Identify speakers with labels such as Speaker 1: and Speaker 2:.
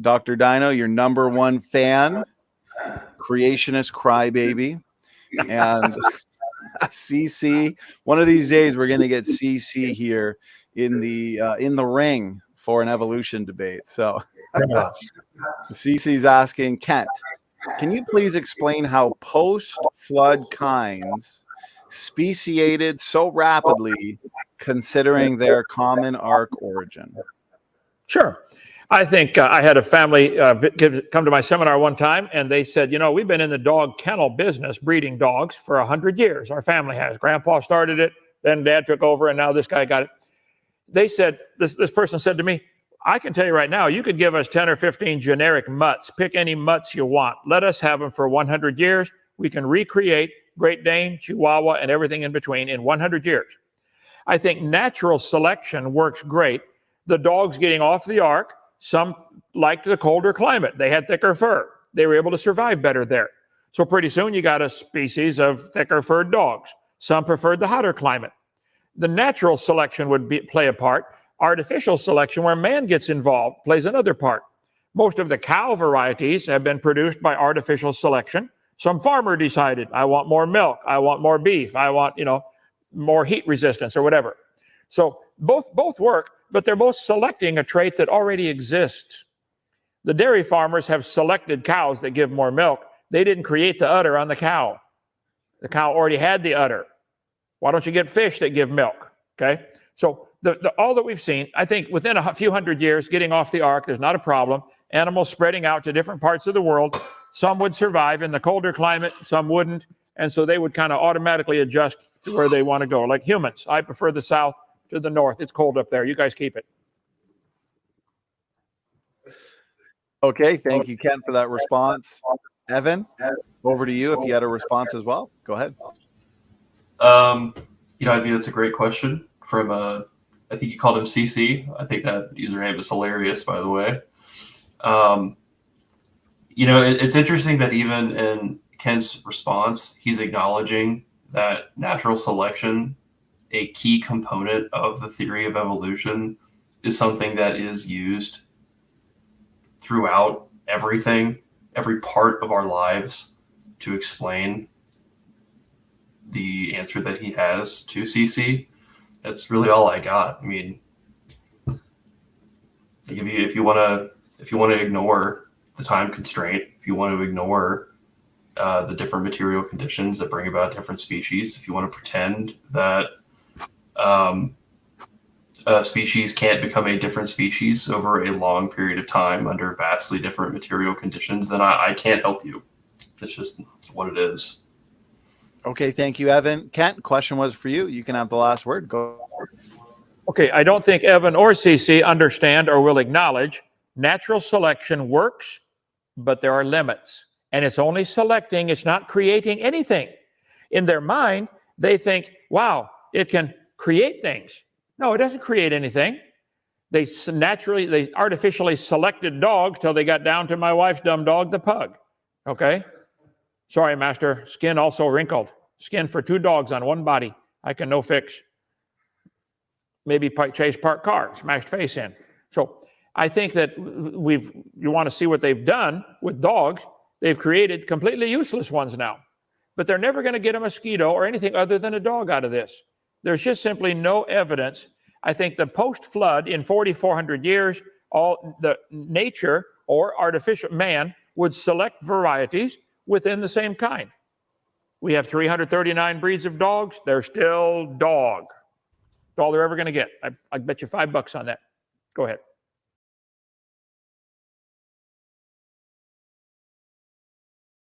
Speaker 1: Dr. Dino, your number one fan, creationist crybaby, and CC. One of these days, we're going to get CC here in the ring for an evolution debate. So, CC's asking, Kent, can you please explain how post-flood kinds speciated so rapidly, considering their common arc origin?
Speaker 2: Sure. I think I had a family come to my seminar one time, and they said, you know, we've been in the dog kennel business, breeding dogs, for 100 years. Our family has. Grandpa started it, then Dad took over, and now this guy got it. They said, this person said to me, I can tell you right now, you could give us 10 or 15 generic mutts. Pick any mutts you want. Let us have them for 100 years. We can recreate Great Dane, Chihuahua, and everything in between in 100 years. I think natural selection works great. The dogs getting off the ark, some liked the colder climate. They had thicker fur. They were able to survive better there. So pretty soon you got a species of thicker furred dogs. Some preferred the hotter climate. The natural selection would play a part. Artificial selection, where man gets involved, plays another part. Most of the cow varieties have been produced by artificial selection. Some farmer decided, I want more milk, I want more beef, I want, more heat resistance or whatever. So both work, but they're both selecting a trait that already exists. The dairy farmers have selected cows that give more milk. They didn't create the udder on the cow. The cow already had the udder. Why don't you get fish that give milk? Okay, so all that we've seen, I think within a few hundred years, getting off the ark, there's not a problem. Animals spreading out to different parts of the world. Some would survive in the colder climate, some wouldn't, and so they would kind of automatically adjust to where they want to go. Like humans, I prefer the south to the north. It's cold up there. You guys keep it.
Speaker 1: Okay, thank you, Ken, for that response. Evan, over to you if you had a response as well. Go ahead.
Speaker 3: I think that's a great question from, I think you called him CC. I think that username is hilarious, by the way. It's interesting that even in Ken's response, he's acknowledging that natural selection, a key component of the theory of evolution, is something that is used throughout everything, every part of our lives, to explain the answer that he has to CC. That's really all I got. I mean, if you want to ignore the time constraint, if you want to ignore the different material conditions that bring about different species, if you want to pretend that a species can't become a different species over a long period of time under vastly different material conditions, then I can't help you. It's just what it is.
Speaker 1: Okay, thank you, Evan. Kent, question was for you. You can have the last word. Go.
Speaker 2: Okay, I don't think Evan or CC understand or will acknowledge natural selection works, but there are limits. And it's only selecting, it's not creating anything. In their mind, they think, wow, it can create things. No, it doesn't create anything. They artificially selected dogs till they got down to my wife's dumb dog, the pug. Okay? Sorry, master, skin also wrinkled. Skin for 2 dogs on one body. I can no fix. Maybe chase parked car, smashed face in. So I think that you want to see what they've done with dogs. They've created completely useless ones now. But they're never going to get a mosquito or anything other than a dog out of this. There's just simply no evidence. I think the post-flood in 4,400 years, all the nature or artificial man would select varieties within the same kind. We have 339 breeds of dogs. They're still dog. That's all they're ever going to get. I bet you $5 on that. Go ahead.